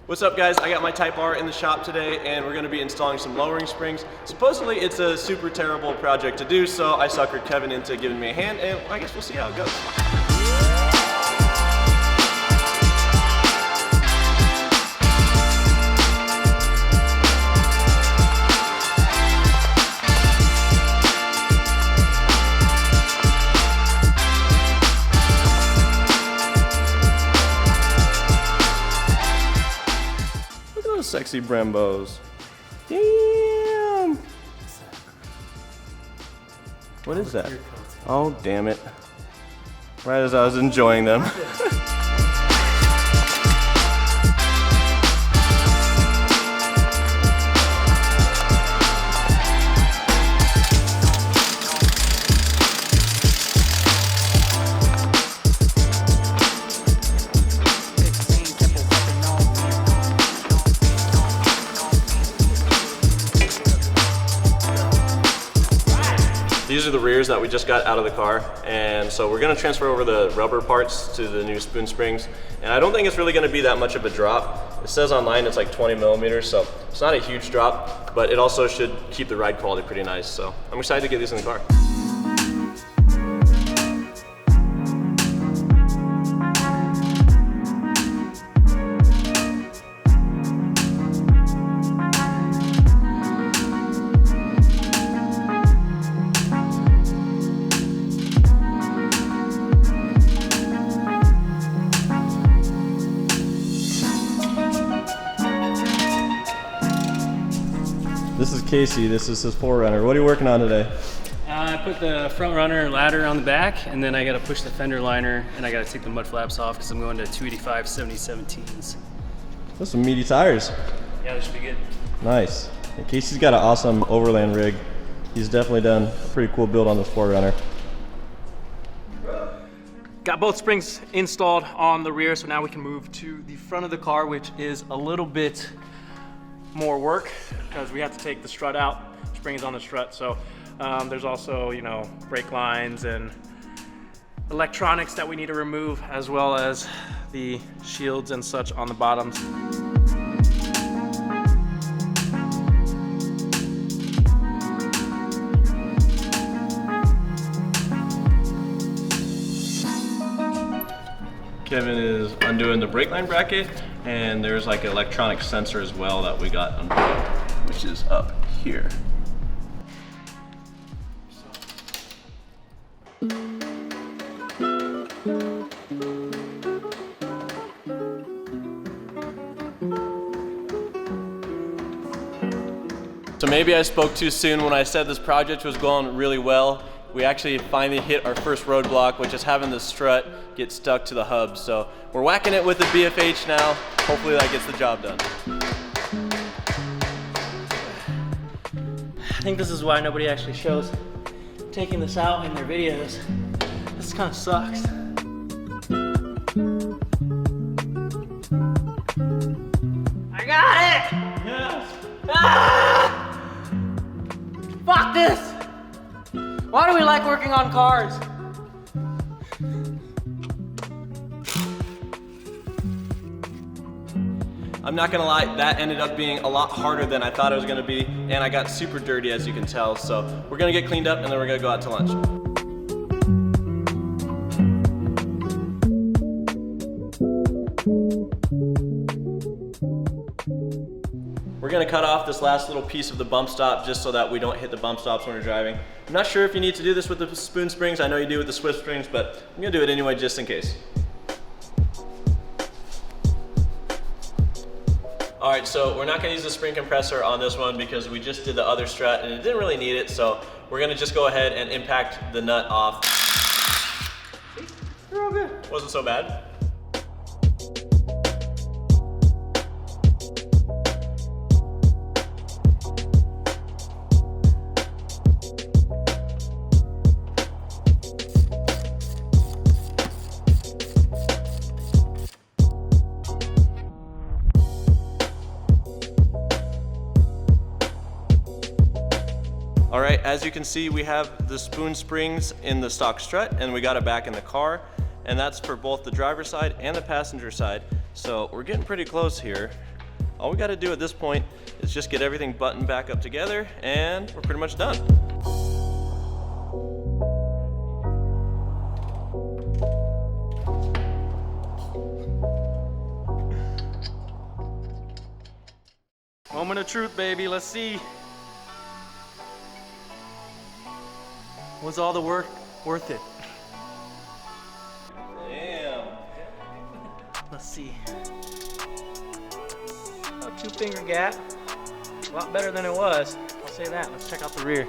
What's up guys, I got my Type R in the shop today and we're going to be installing some lowering springs. Supposedly it's a super terrible project to do, so I suckered Kevin into giving me a hand and I guess we'll see how it goes. Sexy Brembos. Damn! What is that? Oh, damn it. Right as I was enjoying them. These are the rears that we just got out of the car, and so we're going to transfer over the rubber parts to the new spoon springs, and I don't think it's really going to be that much of a drop. It says online it's like 20 millimeters, so it's not a huge drop, but it also should keep the ride quality pretty nice, so I'm excited to get these in the car. This is Casey, this is his 4Runner. What are you working on today? I put the front runner ladder on the back, and then I gotta push the fender liner, and I gotta take the mud flaps off because I'm going to 285 7017s. Those are some meaty tires. Yeah, this should be good. Nice. And Casey's got an awesome overland rig. He's definitely done a pretty cool build on this 4Runner. Got both springs installed on the rear, so now we can move to the front of the car, which is a little bit more work because we have to take the strut out. Spring is on the strut, so there's also, you know, brake lines and electronics that we need to remove, as well as the shields and such on the bottoms. Kevin is undoing the brake line bracket, and there's like an electronic sensor as well that we got undone, which is up here. So maybe I spoke too soon when I said this project was going really well. We actually finally hit our first roadblock, which is having the strut get stuck to the hub. So we're whacking it with the BFH now. Hopefully that gets the job done. I think this is why nobody actually shows taking this out in their videos. This kind of sucks. I got it! Yes! Ah! Fuck this! Why do we like working on cars? I'm not gonna lie, that ended up being a lot harder than I thought it was gonna be, and I got super dirty, as you can tell, so we're gonna get cleaned up and then we're gonna go out to lunch. We're gonna cut off this last little piece of the bump stop just so that we don't hit the bump stops when we're driving. I'm not sure if you need to do this with the spoon springs. I know you do with the Swift springs, but I'm gonna do it anyway just in case. All right, so we're not gonna use the spring compressor on this one because we just did the other strut and it didn't really need it, so we're gonna just go ahead and impact the nut off. See, you're all good. Wasn't so bad. All right, as you can see, we have the spoon springs in the stock strut and we got it back in the car, and that's for both the driver's side and the passenger side. So we're getting pretty close here. All we gotta do at this point is just get everything buttoned back up together and we're pretty much done. Moment of truth, baby. Let's see. Was all the work worth it? Damn. Let's see. Oh, 2-finger gap. A lot better than it was. I'll say that. Let's check out the rear.